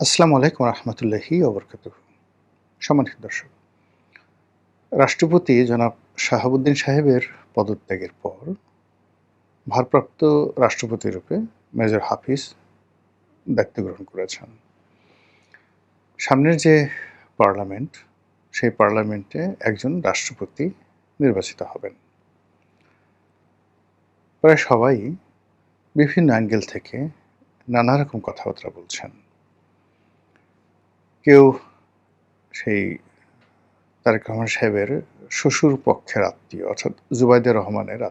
আসসালামু আলাইকুম রহমতুল্লাহি ওবরকাতুহ। সম্মানিত দর্শক, রাষ্ট্রপতি জনাব শাহাবুদ্দিন সাহেবের পদত্যাগের পর ভারপ্রাপ্ত রাষ্ট্রপতি রূপে মেজর হাফিজ দায়িত্ব গ্রহণ করেছেন। সামনের যে পার্লামেন্ট, সেই পার্লামেন্টে একজন রাষ্ট্রপতি নির্বাচিত হবেন। প্রায় সবাই বিভিন্ন অ্যাঙ্গেল থেকে নানা রকম কথাবার্তা বলছেন। কেউ সেই তারেক রহমান সাহেবের শ্বশুর পক্ষের আত্মীয় অর্থাৎ জুবাইদা রহমানের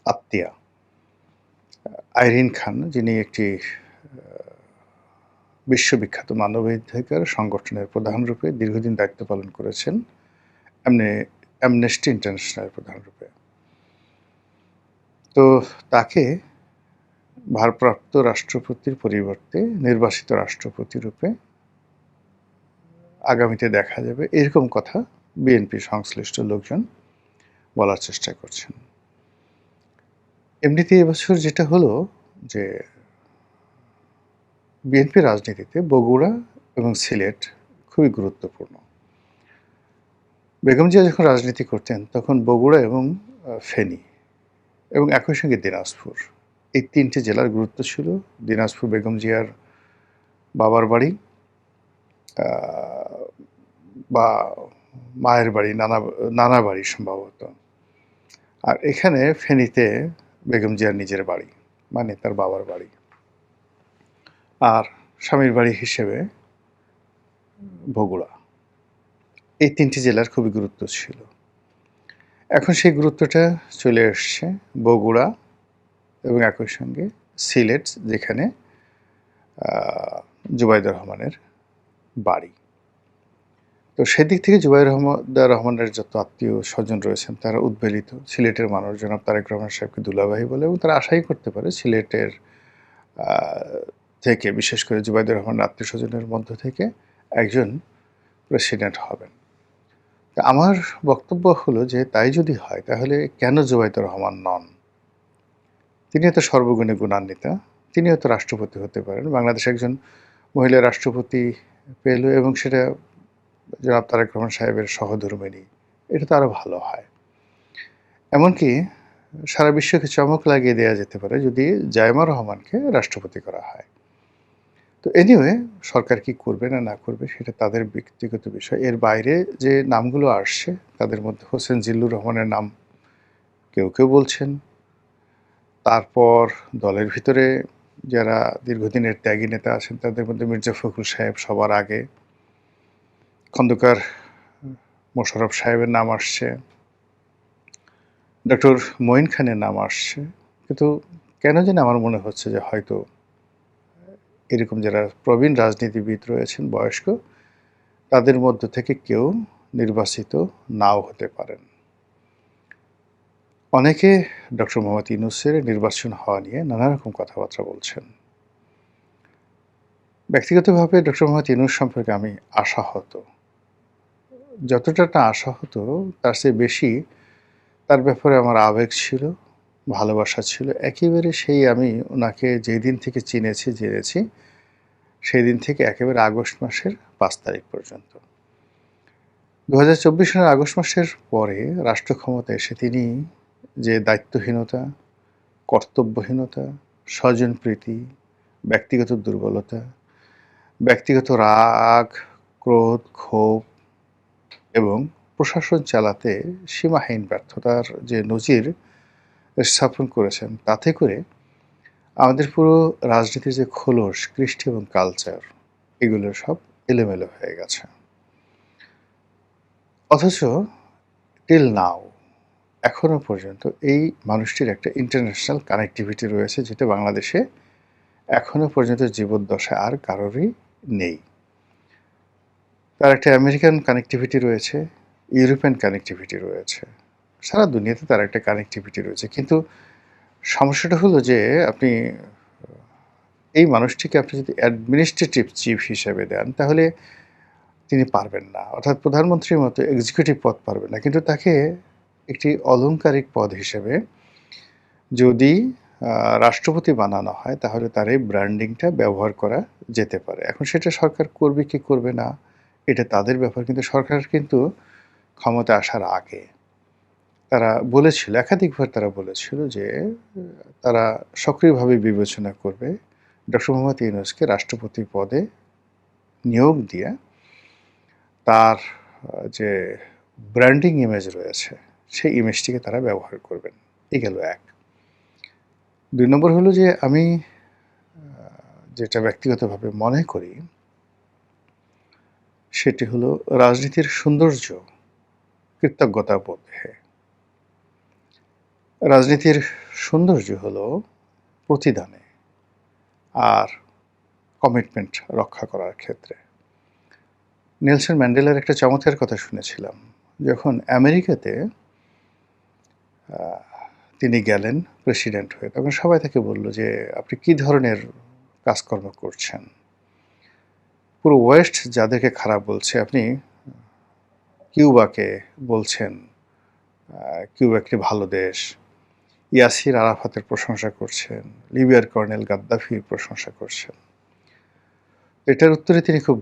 আত্মীয়া আইরিন খান, যিনি একটি বিশ্ববিখ্যাত মানবাধিকার সংগঠনের প্রধানরূপে দীর্ঘদিন দায়িত্ব পালন করেছেন, অ্যামনেস্টি ইন্টারন্যাশনালের প্রধানরূপে। তো তাকে ভারপ্রাপ্ত রাষ্ট্রপতির পরিবর্তে নির্বাচিত রাষ্ট্রপতি রূপে আগামীতে দেখা যাবে, এরকম কথা বিএনপি সংশ্লিষ্ট লোকজন বলার চেষ্টা করছেন। এমনিতে এবছর যেটা হলো যে বিএনপি রাজনীতিতে বগুড়া এবং সিলেট খুবই গুরুত্বপূর্ণ। বেগম জিয়া যখন রাজনীতি করতেন তখন বগুড়া এবং ফেনী এবং একই সঙ্গে দিনাজপুর, এই তিনটি জেলার গুরুত্ব ছিল। দিনাজপুর বেগম জিয়ার বাবার বাড়ি বা মায়ের বাড়ি, নানা বাড়ি সম্ভবত। আর এখানে ফেনীতে বেগম জিয়ার নিজের বাড়ি, মানে তার বাবার বাড়ি। আর স্বামীর বাড়ি হিসেবে বগুড়া। এই তিনটি জেলার খুবই গুরুত্ব ছিল। এখন সেই গুরুত্বটা চলে এসছে বগুড়া এবং একই সঙ্গে সিলেট, যেখানে জুবাইদুর রহমানের বাড়ি। তো সেদিক থেকে জুবাইদুর রহমানের যত আত্মীয় স্বজন রয়েছেন তারা উদ্বেলিত। সিলেটের মানুষ জনাব তারেক রহমান সাহেবকে দুলাভাই বলে এবং তারা আশাই করতে পারে সিলেটের থেকে, বিশেষ করে জুবাইদুর রহমানের আত্মীয় স্বজনের মধ্য থেকে একজন প্রেসিডেন্ট হবেন। আমার বক্তব্য হলো যে তাই যদি হয় তাহলে কেন জুবাইদুর রহমান নন? তিনি তো সর্বগুণে গুণান্বিতা, তিনিও তো রাষ্ট্রপতি হতে পারেন। বাংলাদেশ একজন মহিলা রাষ্ট্রপতি পেল এবং সেটা জনাব তারেক রহমান সাহেবের সহধর্মিণী, এটা তো আরও ভালো হয়। এমনকি সারা বিশ্বকে চমক লাগিয়ে দেওয়া যেতে পারে যদি জাইমা রহমানকে রাষ্ট্রপতি করা হয়। তো এনিওয়ে, সরকার কি করবে না করবে সেটা তাদের ব্যক্তিগত বিষয়। এর বাইরে যে নামগুলো আসছে তাদের মধ্যে হোসেন জিল্লুর রহমানের নাম কেউ কেউ বলছেন। তারপর দলের ভিতরে যারা দীর্ঘদিনের ত্যাগী নেতা আছেন তাদের মধ্যে মির্জা ফখরুল সাহেব সবার আগে, খন্দকার মোশাররফ সাহেবের নাম আসছে, ডক্টর মঈন খানের নাম আসছে। কিন্তু কেন জানি আমার মনে হচ্ছে যে হয়তো এরকম যারা প্রবীণ রাজনীতিবিদ রয়েছেন বয়স্ক, তাদের মধ্য থেকে কেউ নির্বাচিত নাও হতে পারেন। অনেকে ডক্টর মোহাম্মদ ইউনূসের নির্বাচন হওয়া নিয়ে নানা রকম কথাবার্তা বলছেন। ব্যক্তিগতভাবে ডক্টর মোহাম্মদ ইউনূস সম্পর্কে আমি আশাহত। যতটা না আশাহত তার চেয়ে বেশি তার ব্যাপারে আমার আবেগ ছিল, ভালোবাসা ছিল। একেবারে সেই আমি ওনাকে যেদিন থেকে চিনেছি, জেনেছি, সেই দিন থেকে একেবারে আগস্ট মাসের ৫ তারিখ পর্যন্ত। ২০২৪ সালের আগস্ট মাসের পরে রাষ্ট্র ক্ষমতায় এসে তিনি যে দায়িত্বহীনতা, কর্তব্যহীনতা, স্বজনপ্রীতি, ব্যক্তিগত দুর্বলতা, ব্যক্তিগত রাগ, ক্রোধ, ক্ষোভ এবং প্রশাসন চালাতে সীমাহীন ব্যর্থতার যে নজির স্থাপন করেছেন, তাতে করে আমাদের পুরো রাজনীতির যে খোলস, কৃষ্টি এবং কালচার, এগুলো সব এলোমেলো হয়ে গেছে। অথচ টিল নাও, এখনও পর্যন্ত এই মানুষটির একটা ইন্টারন্যাশনাল কানেক্টিভিটি রয়েছে, যেটা বাংলাদেশে এখনও পর্যন্ত জীবদ্দশায় আর কারোরই নেই। তার একটা আমেরিকান কানেক্টিভিটি রয়েছে, ইউরোপিয়ান কানেক্টিভিটি রয়েছে, সারা দুনিয়াতে তার একটা কানেক্টিভিটি রয়েছে। কিন্তু সমস্যাটা হলো যে আপনি এই মানুষটিকে আপনি যদি অ্যাডমিনিস্ট্রেটিভ চিফ হিসেবে দেন তাহলে তিনি পারবেন না, অর্থাৎ প্রধানমন্ত্রীর মতো এক্সিকিউটিভ পদ পারবেন না। কিন্তু তাকে একটি অলংকারিক পদ হিসেবে যদি রাষ্ট্রপতি বানানো হয় তাহলে তার এই ব্র্যান্ডিংটা ব্যবহার করা যেতে পারে। এখন সেটা সরকার করবে কি করবে না, এটা তাদের ব্যাপার। কিন্তু সরকার কিন্তু ক্ষমতায় আসার আগে তারা বলেছিল, একাধিকবার তারা বলেছিল যে তারা সক্রিয়ভাবে বিবেচনা করবে ডক্টর মোহাম্মদ ইউনূসকে রাষ্ট্রপতি পদে নিয়োগ দিয়ে তার যে ব্র্যান্ডিং ইমেজ রয়েছে, সেই ইমেজটিকে তারা ব্যবহার করবেন। এই গেল এক। ২ নম্বর হলো যে আমি যেটা ব্যক্তিগতভাবে মনে করি, সেটি হলো রাজনীতির সৌন্দর্য কৃতজ্ঞতা বোধে। রাজনীতির সৌন্দর্য হলো প্রতিদানে আর কমিটমেন্ট রক্ষা করার ক্ষেত্রে। নেলসন ম্যান্ডেলার একটা চমৎকার কথা শুনেছিলাম। যখন আমেরিকাতে তিনি গেলেন প্রেসিডেন্ট হয়ে, তখন সবাই তাকে বলল যে, "আপনি কী ধরনের কাজকর্ম করছেন? পুরো ওয়েস্ট যাদেরকে খারাপ বলছে, আপনি কিউবাকে বলছেন কিউবা একটি ভালো দেশ। ইয়াসির আরাফাতের প্রশংসা করছেন, লিবিয়ার কর্নেল গাদ্দাফির প্রশংসা করছেন।" এটার উত্তরে তিনি খুব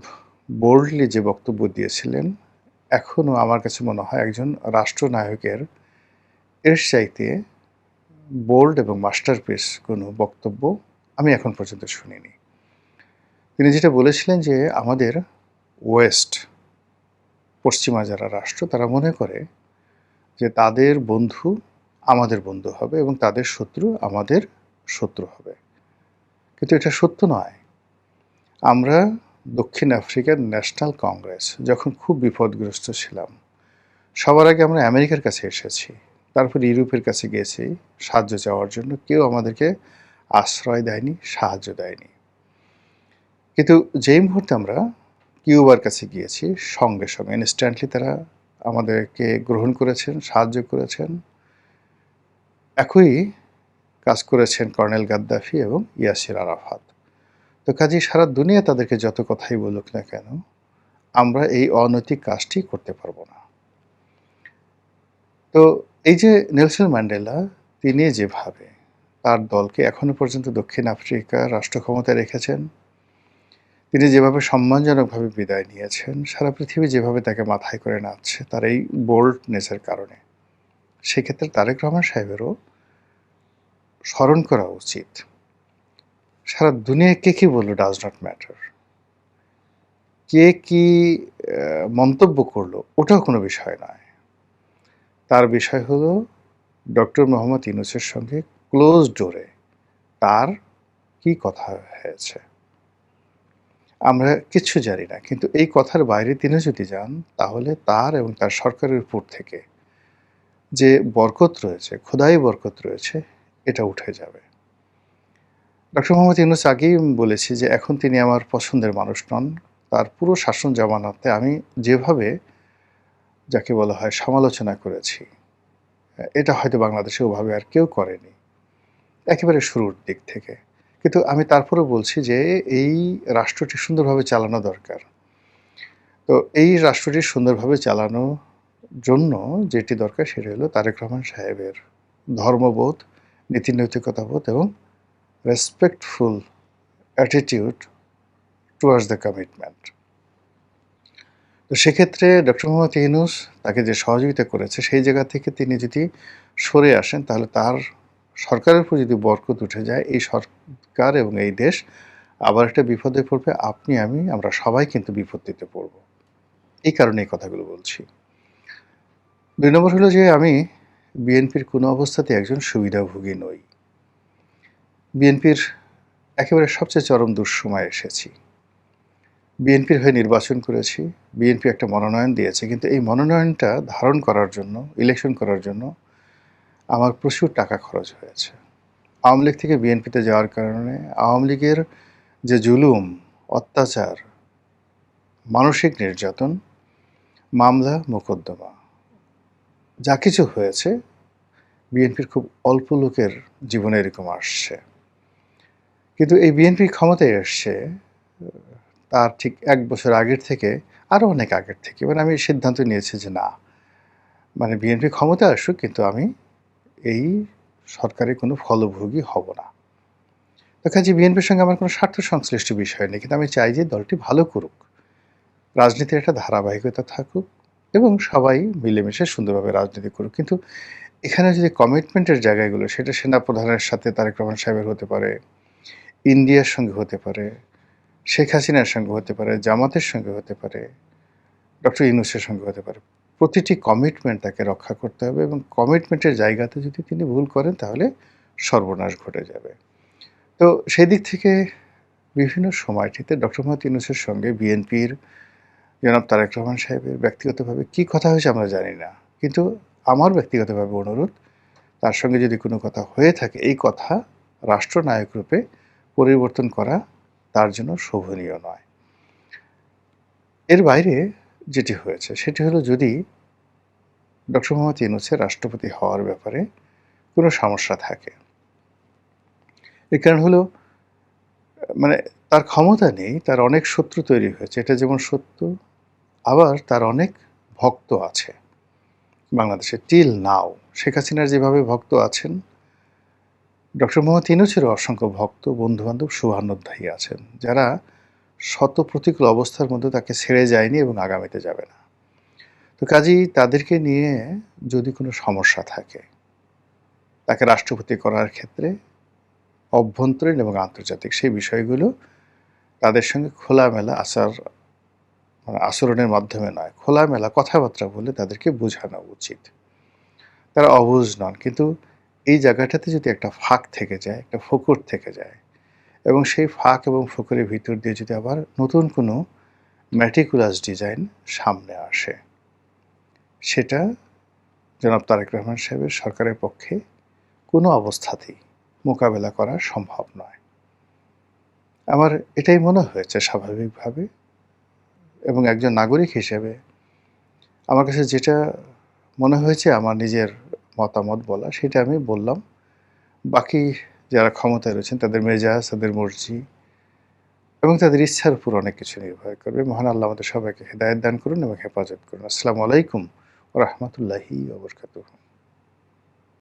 বোল্ডলি যে বক্তব্য দিয়েছিলেন, এখনও আমার কাছে মনে হয় একজন রাষ্ট্রনায়কের এর চাইতে বোল্ড এবং মাস্টারপিস কোনো বক্তব্য আমি এখন পর্যন্ত শুনিনি। তিনি যেটা বলেছিলেন যে আমাদের ওয়েস্ট, পশ্চিমা যারা রাষ্ট্র, তারা মনে করে যে তাদের বন্ধু আমাদের বন্ধু হবে এবং তাদের শত্রু আমাদের শত্রু হবে। কিন্তু এটা সত্য নয়। আমরা দক্ষিণ আফ্রিকার ন্যাশনাল কংগ্রেস যখন খুব বিপদগ্রস্ত ছিলাম, সবার আগে আমরা আমেরিকার কাছে এসেছি, তারপর ইউরোপের কাছে গিয়েছি সাহায্য চাওয়ার জন্য। কেউ আমাদেরকে আশ্রয় দেয়নি, সাহায্য দেয়নি। কিন্তু যেই মুহূর্তে আমরা কিউবার কাছে গিয়েছি, সঙ্গে সঙ্গে ইনস্ট্যান্টলি তারা আমাদেরকে গ্রহণ করেছেন, সাহায্য করেছেন। একই কাজ করেছেন কর্নেল গাদ্দাফি এবং ইয়াসির আরাফাত। তো কাজেই সারা দুনিয়া তাদেরকে যত কথাই বলুক না কেন, আমরা এই অনৈতিক কাজটি করতে পারবো না। তো এই যে নেলসন ম্যান্ডেলা, তিনি যেভাবে তার দলকে এখনো পর্যন্ত দক্ষিণ আফ্রিকার রাষ্ট্র ক্ষমতায় রেখেছেন, তিনি যেভাবে সম্মানজনকভাবে বিদায় নিয়েছেন, সারা পৃথিবী যেভাবে তাকে মাথায় করে নাচছে তার এই বোল্ডনেসের কারণে, সেক্ষেত্রে তারেক রহমান সাহেবেরও স্মরণ করা উচিত। সারা দুনিয়ায় কে কী বলল ডাজ নট ম্যাটার। কে কী মন্তব্য করলো ওটাও কোনো বিষয় নয়। তার বিষয় হলো ডক্টর মোহাম্মদ ইউনূসের সঙ্গে ক্লোজ ডোরে তার কি কথা হয়েছে। আমরা কিচ্ছু জানি না, কিন্তু এই কথার বাইরে তিনি যদি যান, তাহলে তার এবং তার সরকারের উপর থেকে যে বরকত রয়েছে, খোদাই বরকত রয়েছে, এটা উঠে যাবে। ডক্টর মোহাম্মদ ইউনূস আগেই বলেছি যে এখন তিনি আমার পছন্দের মানুষ নন। তার পুরো শাসন জামানাতে আমি যেভাবে যাকে বলা হয় সমালোচনা করেছি, এটা হয়তো বাংলাদেশে ওভাবে আর কেউ করেনি, একেবারে শুরুর দিক থেকে। কিন্তু আমি তারপরেও বলছি যে এই রাষ্ট্রটি সুন্দরভাবে চালানো দরকার। তো এই রাষ্ট্রটি সুন্দরভাবে চালানোর জন্য যেটি দরকার সেটি হলো তারেক রহমান সাহেবের ধর্মবোধ, নীতিনৈতিকতাবোধ এবং respectful attitude towards the commitment. তো সেক্ষেত্রে ডক্টর মোহাম্মদ ইউনূস তাকে যে সহযোগিতা করেছে, সেই জায়গা থেকে তিনি যদি সরে আসেন, তাহলে তার সরকারের উপর যদি বরকত উঠে যায়, এই সরকার এবং এই দেশ আবার একটা বিপদে পড়বে। আপনি, আমি, আমরা সবাই কিন্তু বিপত্তিতে পড়ব। এই কারণে এই কথাগুলো বলছি। ২ নম্বর হলো যে আমি বিএনপির কোনো অবস্থাতেই একজন সুবিধাভোগী নই। বিএনপির একেবারে সবচেয়ে চরম দুঃসময়ে এসেছি। বিএনপির হয়ে নির্বাচন করেছি, বিএনপি একটা মনোনয়ন দিয়েছে, কিন্তু এই মনোনয়নটা ধারণ করার জন্য, ইলেকশন করার জন্য আমার প্রচুর টাকা খরচ হয়েছে। আওয়ামী লীগ থেকে বিএনপিতে যাওয়ার কারণে আওয়ামী লীগের যে জুলুম, অত্যাচার, মানসিক নির্যাতন, মামলা, মোকদ্দমা যা কিছু হয়েছে, বিএনপির খুব অল্প লোকের জীবনে এরকম আসছে। কিন্তু এই বিএনপি ক্ষমতায় এসছে তার ঠিক ১ বছর আগের থেকে, আরও অনেক আগের থেকে। মানে আমি সিদ্ধান্ত নিয়েছি যে না, মানে বিএনপি ক্ষমতায় আসুক, কিন্তু আমি এই সরকারের কোনো ফলভোগী হব না। কাজে বিএনপির সঙ্গে আমার কোনো স্বার্থ সংশ্লিষ্ট বিষয় নেই। কিন্তু আমি চাই যে দলটি ভালো করুক। রাজনীতির একটা ধারাবাহিকতা থাকুক এবং সবাই মিলেমিশে সুন্দরভাবে রাজনীতি করুক। কিন্তু এখানে যদি কমিটমেন্টের জায়গাগুলো সেটা সেনাপ্রধানের সাথে তারেক রহমান সাহেবের হতে পারে, ইন্ডিয়ার সঙ্গে হতে পারে, শেখ হাসিনার সঙ্গে হতে পারে, জামাতের সঙ্গে হতে পারে, ডক্টর ইউনূসের সঙ্গে হতে পারে। প্রতিটি কমিটমেন্ট তাকে রক্ষা করতে হবে এবং কমিটমেন্টের জায়গাতে যদি তিনি ভুল করেন তাহলে সর্বনাশ ঘটে যাবে। তো সেই দিক থেকে বিভিন্ন সময়টিতে ডক্টর মোহাম্মদ ইউনূসের সঙ্গে বিএনপির জনাব তারেক রহমান সাহেবের ব্যক্তিগতভাবে কী কথা হয়েছে আমরা জানি না। কিন্তু আমার ব্যক্তিগতভাবে অনুরোধ, তার সঙ্গে যদি কোনো কথা হয়ে থাকে এই কথা রাষ্ট্রনায়ক রূপে পরিবর্তন করা তার জন্য শোভনীয় নয়। এর বাইরে যেটি হয়েছে সেটি হলো, যদি ডক্টর মোহাম্মদ ইউনূসের রাষ্ট্রপতি হওয়ার ব্যাপারে কোনো সমস্যা থাকে, এর কারণ হলো মানে তার ক্ষমতা নেই, তার অনেক শত্রু তৈরি হয়েছে, এটা যেমন সত্য, আবার তার অনেক ভক্ত আছে বাংলাদেশে টিল নাও। শেখ হাসিনার যেভাবে ভক্ত আছেন, ডক্টর মোহাম্মদ ইউনূসেরও অসংখ্য ভক্ত, বন্ধুবান্ধব, শুভানুধ্যায়ী আছেন, যারা শত প্রতিকূল অবস্থার মধ্যে তাকে ছেড়ে যায়নি এবং আগামীতে যাবে না। তো কাজেই তাদেরকে নিয়ে যদি কোনো সমস্যা থাকে, তাকে রাষ্ট্রপতি করার ক্ষেত্রে অভ্যন্তরীণ এবং আন্তর্জাতিক সেই বিষয়গুলো তাদের সঙ্গে খোলামেলা আচরণের মাধ্যমে নয়, খোলামেলা কথাবার্তা বলে তাদেরকে বোঝানো উচিত। তারা অবুঝ নন, কিন্তু এই জায়গাটাতে যদি একটা ফাঁক থেকে যায়, একটা ফোকর থেকে যায়, এবং সেই ফাঁক এবং ফোকরের ভিতর দিয়ে যদি আবার নতুন কোনো ম্যাটিকুলাস ডিজাইন সামনে আসে, সেটা জনাব তারেক রহমান সাহেবের সরকারের পক্ষে কোনো অবস্থাতেই মোকাবেলা করা সম্ভব নয়। আমার এটাই মনে হয়েছে স্বাভাবিকভাবে, এবং একজন নাগরিক হিসেবে আমার কাছে যেটা মনে হয়েছে আমার নিজের মতামত বলা, সেটা আমি বললাম। বাকি যারা ক্ষমতায় রয়েছেন তাদের মেজাজ, তাদের মর্জি এবং তাদের ইচ্ছার উপর অনেক কিছু নির্ভর করবে। মহান আল্লাহ আমাদের সবাইকে হেদায়েত দান করুন এবং হেফাজত করুন। আসসালামু আলাইকুম ওয়া রাহমাতুল্লাহি ওয়া বারাকাতুহু।